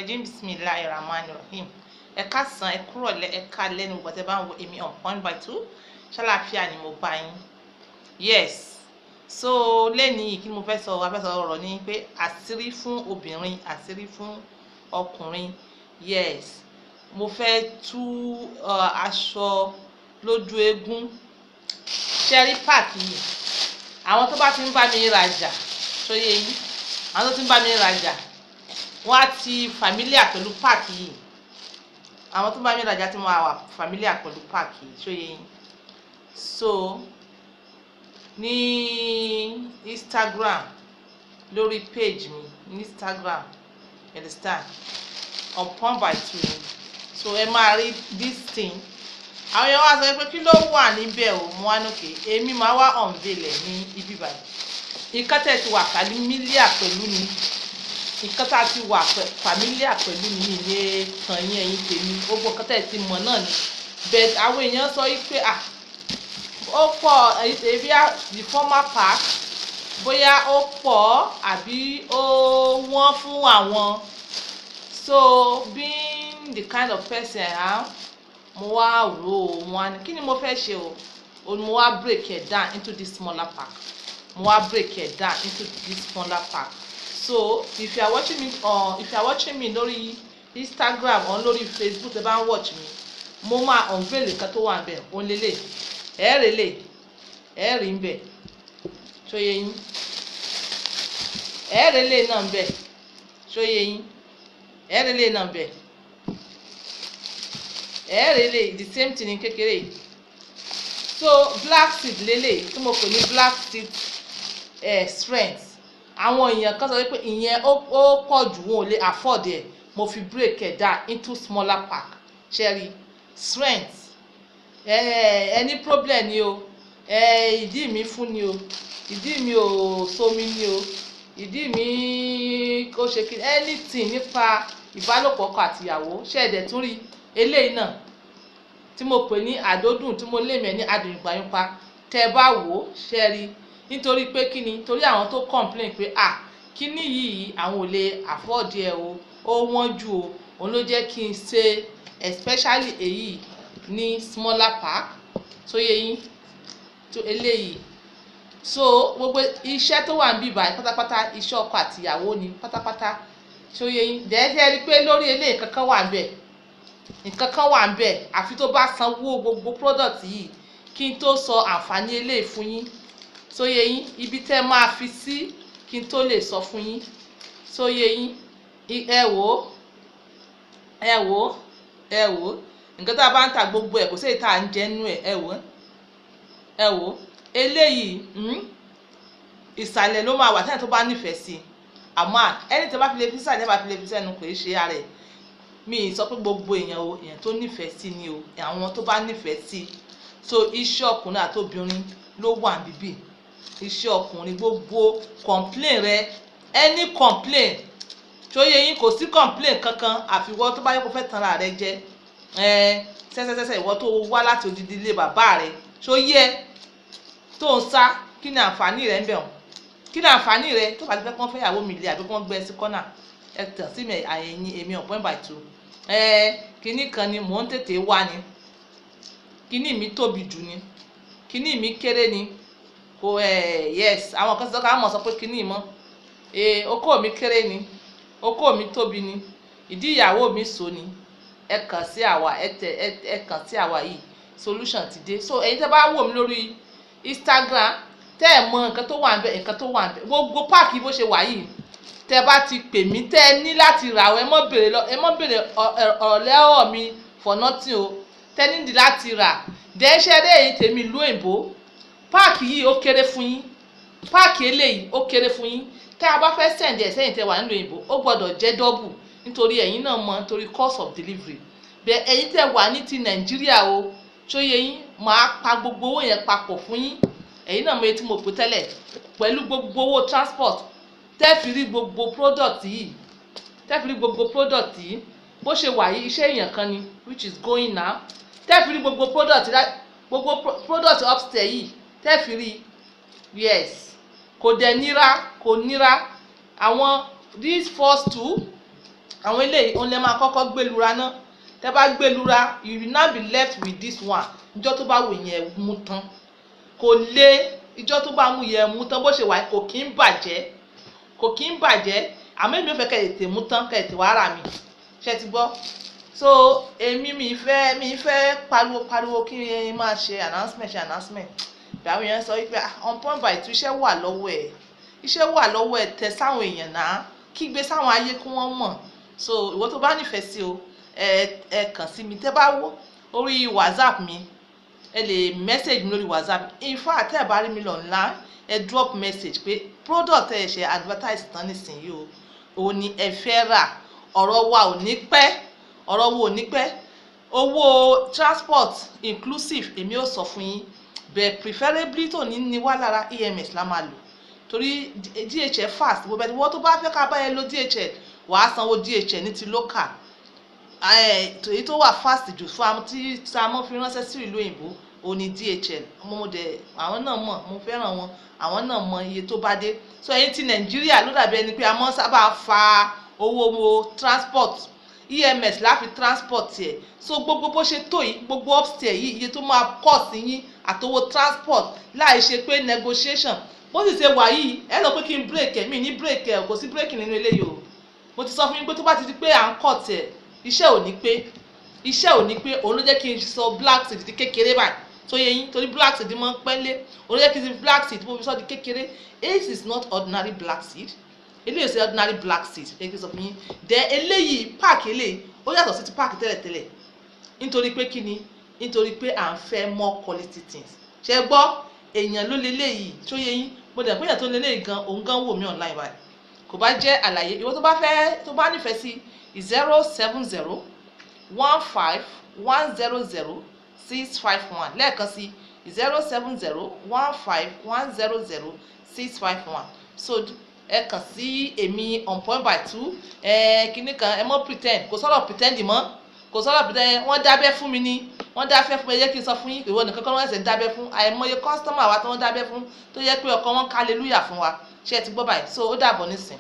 rajim bismillahirrahmanirrahim. Ẹ káàsán, ẹ kúrọ̀lẹ́, ẹ káalẹ́ ní gbogbo tẹ́ bá ń wo èmi on point by two. Ṣàlàáfíà ni mo bá yín. Yes. So lẹ́ni kí ni mo fẹ́ sọ? A fẹ́ sọ ọ̀rọ̀ ni pé àṣírí fún obìnrin, àṣírí fún ọkùnrin. Yes. Mo fẹ́ tú aṣọ lójú eégún. Sherry park yìí. Àwọn tó bá ti ń bá mi rajà, ṣó yé yín. Àwọn tó ti ń bá mi rajà, wọ́n á ti familiar pẹ̀lú park yìí. Àwọn tó ń bá mi rajà ti máa wà familiar pẹ̀lú park yìí, ṣó yé yín. So ní Instagram, lórí page mi ní Instagram, you understand, on point by two. So ẹ máa rí this thing. Àwọn èèyàn wá sọ pé kí ló wà níbẹ̀ o, mo wá nókè èmi máa wá unveil ní ibi báyìí. Nǹkan tẹ́ ti wà familiar pẹ̀lú ni, nǹkan tá ti wà familiar pẹ̀lú ni ilé kan yín ẹ̀yin tèmi, gbogbo nǹkan tẹ́ ti mọ̀ náà ni. But àwọn èèyàn sọ pé ó pọ̀ ẹbí the former park, bóyá ó pọ̀ àbí ó wọ́n fún àwọn. So being the kind of person I am, mo wá rò ó, mo wá ní kí ni mo fẹ́ ṣe o, mo wá break it down into this smaller park. Mo wá break it down into this smaller park. So if you are watching me lórí Instagram or lórí Facebook, ẹ bá ń watch mi, mo máa unveil nǹkan tó wà níbẹ̀, òun lélẹ̀, ẹ rí níbẹ̀, ṣó yé yín, ẹ rí lè náà níbẹ̀, ṣó yé yín, ẹ rí lè náà níbẹ̀, ẹ rí lè the same thing ní kékeré. So black seed lélẹ̀ tí mo pè ní black seed strength. Àwọn èèyàn kan sọ pé ìyẹn ó pọ̀ jù, wọn ò lè afford ẹ̀, mo fi break it down into smaller park. Sherry strength, any problem ni o, ìdí mi fún ni o, ìdí mi ò somi ni o, ìdí mi kò ṣe kí anything nípa ìbálòpọ̀ ọkọ àtìyàwó. Ṣẹ̀dẹ̀ tún rí eléyìí náà tí mo pè ní àdódùn, tí mo lè mẹ́ ní adùn ìgbàyúnpa. Tẹ́ bá wò ó, Sherry, nítorí pé kí ni, torí àwọn tó complain pé kíní yìí àwọn ò lè afford ẹ o, ó wọ́n jù o, òun ló jẹ́ kí n ṣe especially èyí ní smaller park. So yé yín, tó eléyìí. So gbogbo iṣẹ́ tó wà níbí báyìí pátápátá iṣẹ́ ọkọ àtìyàwó ni pátápátá. So yé yín, dẹ́ẹ́dẹ́ rí pé lórí eléyìí kankan wà níbẹ̀, nǹkan kan wà níbẹ̀, àfi tó bá sanwó gbogbo product yìí kí n tó sọ àǹfààní eléyìí fún yín. So yé yín, ibi tẹ́ máa fi sí kí n tó lè sọ fún yín. So yé yín, ẹ wò nǹkan tá a bá ń ta gbogbo ẹ̀, kò sí èyí tá à ń jẹ nínú ẹ̀. ẹ wò eléyìí ìsàlẹ̀ ló máa wà sẹ́yìn tó bá nífẹ̀ẹ́ sí, àmọ́ ẹni tó bá fi lè fi sàlẹ̀ bá fi lè fi sẹ́nu kò í ṣe ara ẹ̀. Mi sọ pé gbogbo èèyàn tó nífẹ̀ẹ́ sí ni o, àwọn tó bá nífẹ̀ẹ́ sí. So iṣẹ́ ọkùnrin àti obìnrin ló wà níbí. Iṣẹ́ ọkùnrin, gbogbo complain rẹ, any complain, tó yé yín, kò sí complain kankan àfiwọ́ tó bá yẹ kó fẹ́ tanra rẹ jẹ. Sẹ́sẹ́sẹ́sẹ́ ìwọ tó wá láti odidi ilé bàbá rẹ, tó yẹ tó ń sá, kí ni àǹfààní rẹ ń bẹ̀ wọ́n? Kí ni àǹfààní rẹ tó bá ti fẹ́ kán fẹ́ ìyàwó mi lé àbí kán gbé sí kọ́nà? Ẹ tàn sí mi àyẹ̀yìn èmi on point by two. Kíní kan ni mò ń tètè wá ni, kíní mi tóbi jù ni, kíní mi kéré ni, kò yes, àwọn kan sọ ká mọ̀ sọ pé kíní mọ́, okó mi kéré ni, okó mi tóbi ni, ìdí ìyàwó mi so ni. Ẹ kàn sí àwa, ẹ kàn sí àwa yìí, solution ti dé. So ẹ̀yin tẹ́ bá wò mí lórí Instagram, tẹ́ ẹ mọ̀ nǹkan tó wà níbẹ̀, nǹkan tó wà níbẹ̀, gbogbo páàkì bó ṣe wà yìí, tẹ́ bá ti pè mí, tẹ́ ẹ ní láti rà o, ẹ mọ́ bèrè ọ̀rọ̀ mi for nothing o, tẹ́ nídìí láti rà. Dẹ́ṣẹ́rẹ́ èyí tèmi ìlú òyìnbó, páàkì yìí ó kéré fún yín, páàkì eléyìí ó kéré fún yín. Tẹ́ a bá fẹ́ send ẹ̀ sẹ́yìn tẹ́ wà nílùú òyìnbó, ó gbọ́dọ̀ jẹ́ double, nítorí ẹ̀yin náà mọ̀, nítorí cost of delivery. Bẹ́ẹ̀ ẹ̀yin tẹ́ wà ní ti Nàìjíríà o, tó yé yín, máa pa gbogbo owó yẹn papọ̀ fún yín. Ẹ̀yin náà mọ̀ èyí tí mo pè tẹ́lẹ̀, pẹ̀lú gbogbo owó transport tẹ́ fi rí gbogbo product yìí, bó ṣe wà yìí iṣẹ́ èèyàn kan ni, which is going now. Tẹ́ fi rí gbogbo product upstairs yìí, tẹ́ fi rí, yes, kò dẹ̀ nira, kò nira. Àwọn these first two àwọn eléyìí òun lè máa kọ́kọ́ gbẹlura náà tẹ́ bá gbẹlura you will now be left with this one ìjọ́ tó bá wù yẹn mú tán kò lé ìjọ́ tó bá mú yẹn mú tán bó ṣe wà kò kí ń bàjẹ́ àmọ́ èmi ò fẹ́ kẹ́ ètè mú tán kẹ́ ètè wàá rà mí ṣe ti gbọ́ so èmi mi fẹ́ pariwo kí n máa ṣe announcement bí àwọn èèyàn sọ wípé on point by two iṣẹ́ wà lọ́wọ́ ẹ̀ tẹ sáwọn èèyàn náà kígbe sáwọn ayé kí wọ́n mọ̀ so ìwọ tó bá nífẹ̀ẹ́ sí o ẹ kàn sí mi tẹ́ bá wò orí WhatsApp mi ẹ lè message mi lórí WhatsApp in fact tẹ́ ẹ bá rí mi online ẹ drop message pé product ẹ ṣe advertise tán nísìnyí o òun ni ẹ fẹ́ rà ọ̀rọ̀ wa ò ní pẹ́ owó transport inclusive èmi ò sọ fún yín bẹ́ẹ̀ preferably tó ní wá lára EMS la máa lò torí DHL fast gbogbo ẹni wọ́n tó bá fẹ́ ká bá ẹ lo DHL wàá sanwó DHL ní ti local èyí tó wà fast jù fún àwọn tí a mọ́ fi ránṣẹ́ sí ìlú òyìnbó òun ni DHL ọmọdé àwọn náà mọ̀ mo fẹ́ràn wọn àwọn náà mọ iye tó bá dé so ẹ̀yin ti Nàìjíríà ló dàbí ẹni pé a mọ́ sábà fa owó transport EMS láfi transport ẹ̀ so gbogbo bó ṣe tó yìí gbogbo upstairs yìí iye tó máa kọ́ sí yín àtowó transport láì ṣe pé negotiation bó sì ṣe wà yìí ẹ lọ pé kí n break ẹ̀ mi ní break ẹ̀ kò sí break nínú eléyìí o mo ti sọ fún yín pé tó bá ti di pé à ń kọ̀ tẹ̀ iṣẹ́ ò ní pé òun ló jẹ́ kí n sọ black seed di kékeré báyìí tó yẹ yín torí black seed máa ń pẹ́lẹ́ òun ló jẹ́ kí n sọ black seed mo fi sọ di kékeré this is not ordinary black seed eléyìí ṣe ordinary black seed ẹ kí n sọ fún yín then eléyìí páàkì eléyìí ó yàtọ̀ sí ti páàkì tẹ́lẹ̀tẹ́lẹ̀ nítorí pé kí ni nítorí pé à ń fẹ́ more quality things ṣe gbọ́ èèyàn ló leléyìí tó yẹ yín mo dẹ̀ pé èèyàn tó leléyìí gan òun gan wò mí online báyìí kò bá jẹ́ àlàyé ìwọ tó bá nífẹ̀ẹ́ sí 07015100651 lẹ́ẹ̀kan sí 07015100651 so ẹ kàn sí èmi on point by two kíní kan ẹ mọ́ pretend kò sọ̀rọ̀ pretend mọ́ wọ́n dábẹ́ fún mi ní wọ́n dábẹ́ fún mi yẹ kí n sọ fún yín ìwọ nìkan kan wọ́n ẹsẹ̀ dábẹ́ fún àìmọye kọ́sítọ́mà wa tí wọ́n dábẹ́ fún tó yẹ pé ọkọ wọn hallelujah fún wa ṣé ẹ ti gbọ́ báyìí so ó dàbọ̀ nísìn.